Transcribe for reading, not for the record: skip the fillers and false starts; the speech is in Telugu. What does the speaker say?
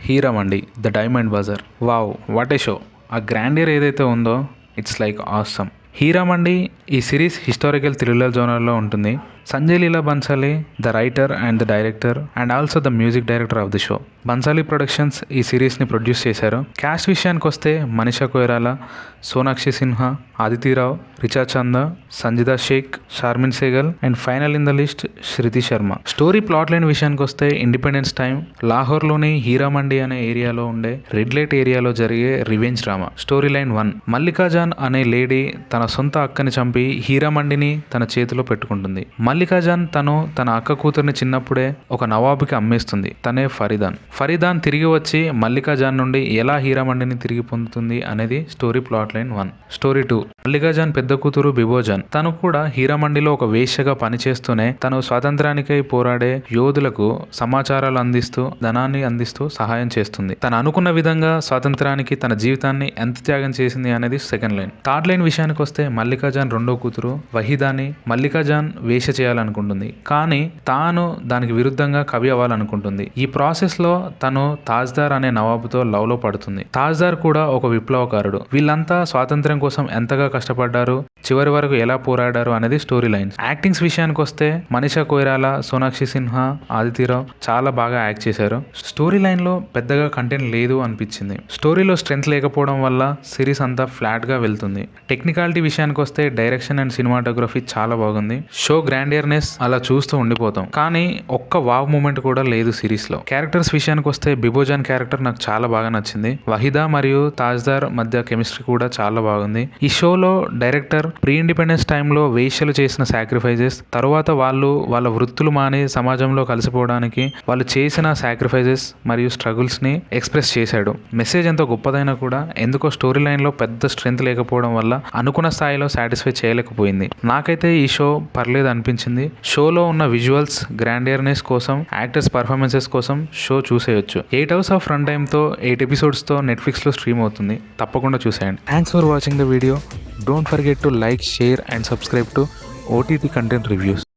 Heeramandi the diamond bazaar. Wow, what a show! ఆ గ్రాండియర్ ఏదైతే ఉందో ఇట్స్ లైక్ ఆసమ్. హీరామండి ఈ సిరీస్ హిస్టారికల్ థ్రిల్లర్ జోనర్లో ఉంటుంది. Sanjay Leela Bhansali the writer and the director and also the music director of the show. Bhansali productions ఈ సిరీస్ని ప్రొడ్యూస్ చేశారు. క్యాస్ట్ విషయానికి వస్తే Manisha Koirala, Sonakshi Sinha, Aditi Rao, Richa Chanda, Sanjida Sheikh, Sharmin Segal and final in the list Shruti Sharma. Story plot line విషయానికి వస్తే ఇండిపెండెన్స్ టైం లాహోర్లోని హీరామండి అనే ఏరియాలో ఉండే రెడ్ లైట్ ఏరియాలో జరిగే రివెంజ్ డ్రామా. స్టోరీ లైన్ 1, మల్లికాజాన్ అనే లేడీ తన సొంత అక్కని చంపి హీరామండిని తన చేతిలో పెట్టుకుంటుంది. మల్లికాజాన్ తన అక్క కూతుర్ని చిన్నప్పుడే ఒక నవాబుకి అమ్మేస్తుంది. తనే ఫరీదాన్ తిరిగి వచ్చి మల్లికాజాన్ నుండి ఎలా హీరామండిని తిరిగి పొందుతుంది అనేది స్టోరీ ప్లాట్ లైన్ 1. స్టోరీ 2, మల్లికాజాన్ పెద్ద కూతురు బిబోజాన్ తను కూడా హీరామండిలో ఒక వేశ్యగా పనిచేస్తూనే తను స్వాతంత్రానికై పోరాడే యోధులకు సమాచారాలు అందిస్తూ ధనాన్ని అందిస్తూ సహాయం చేస్తుంది. తను అనుకున్న విధంగా స్వాతంత్రానికి తన జీవితాన్ని ఎంత త్యాగం చేసింది అనేది సెకండ్ లైన్. థర్డ్ లైన్ విషయానికి వస్తే మల్లికాజాన్ రెండో కూతురు వహీదాని మల్లికాజాన్ వేశ్య చేయాలనుకుంటుంది. కానీ తాను దానికి విరుద్ధంగా కవి అవ్వాలనుకుంటుంది. ఈ ప్రాసెస్ లో తను తాజ్దార్ అనే నవాబుతో లవ్ లో పడుతుంది. తాజ్దార్ కూడా ఒక విప్లవకారుడు. వీళ్ళంతా స్వాతంత్ర్యం కోసం ఎంతగా కష్టపడ్డారు, చివరి వరకు ఎలా పోరాడారు అనేది స్టోరీ లైన్స్. యాక్టింగ్స్ విషయానికి వస్తే మనీషా కొయిరాలా, సోనాక్షి సిన్హా, ఆదితిరావు చాలా బాగా యాక్ట్ చేశారు. స్టోరీ లైన్ లో పెద్దగా కంటెంట్ లేదు అనిపించింది. స్టోరీలో స్ట్రెంత్ లేకపోవడం వల్ల సిరీస్ అంతా ఫ్లాట్ గా వెళ్తుంది. టెక్నికాలిటీ విషయానికి వస్తే డైరెక్షన్ అండ్ సినిమాటోగ్రఫీ చాలా బాగుంది. షో గ్రాండియర్నెస్ అలా చూస్తూ ఉండిపోతాం. కానీ ఒక్క వావ్ మూమెంట్ కూడా లేదు సిరీస్ లో. క్యారెక్టర్స్ విషయానికి వస్తే బిబోజాన్ క్యారెక్టర్ నాకు చాలా బాగా నచ్చింది. వహీదా మరియు తాజ్దార్ మధ్య కెమిస్ట్రీ కూడా చాలా బాగుంది. ఈ షోలో డైరెక్టర్ ప్రీ ఇండిపెండెన్స్ టైంలో వేశ్యలు చేసిన సాక్రిఫైజెస్, తరువాత వాళ్ళ వృత్తులు మాని సమాజంలో కలిసిపోవడానికి వాళ్ళు చేసిన సాక్రిఫైజెస్ మరియు స్ట్రగుల్స్ ని ఎక్స్ప్రెస్ చేశాడు. మెసేజ్ ఎంత గొప్పదైనా కూడా ఎందుకో స్టోరీ లైన్ లో పెద్ద స్ట్రెంత్ లేకపోవడం వల్ల అనుకున్న స్థాయిలో సాటిస్ఫై చేయలేకపోయింది. నాకైతే ఈ షో పర్లేదు అనిపించింది. షోలో ఉన్న విజువల్స్, గ్రాండియర్నెస్ కోసం, యాక్టర్స్ పర్ఫార్మెన్సెస్ కోసం షో చూసేయొచ్చు. 8 hours ఆఫ్ రన్ టైమ్తో 8 episodes నెట్ఫ్లిక్స్లో స్ట్రీమ్ అవుతుంది. తప్పకుండా చూసేయండి. Thanks for watching the video. Don't forget to like, share and subscribe to OTT content reviews.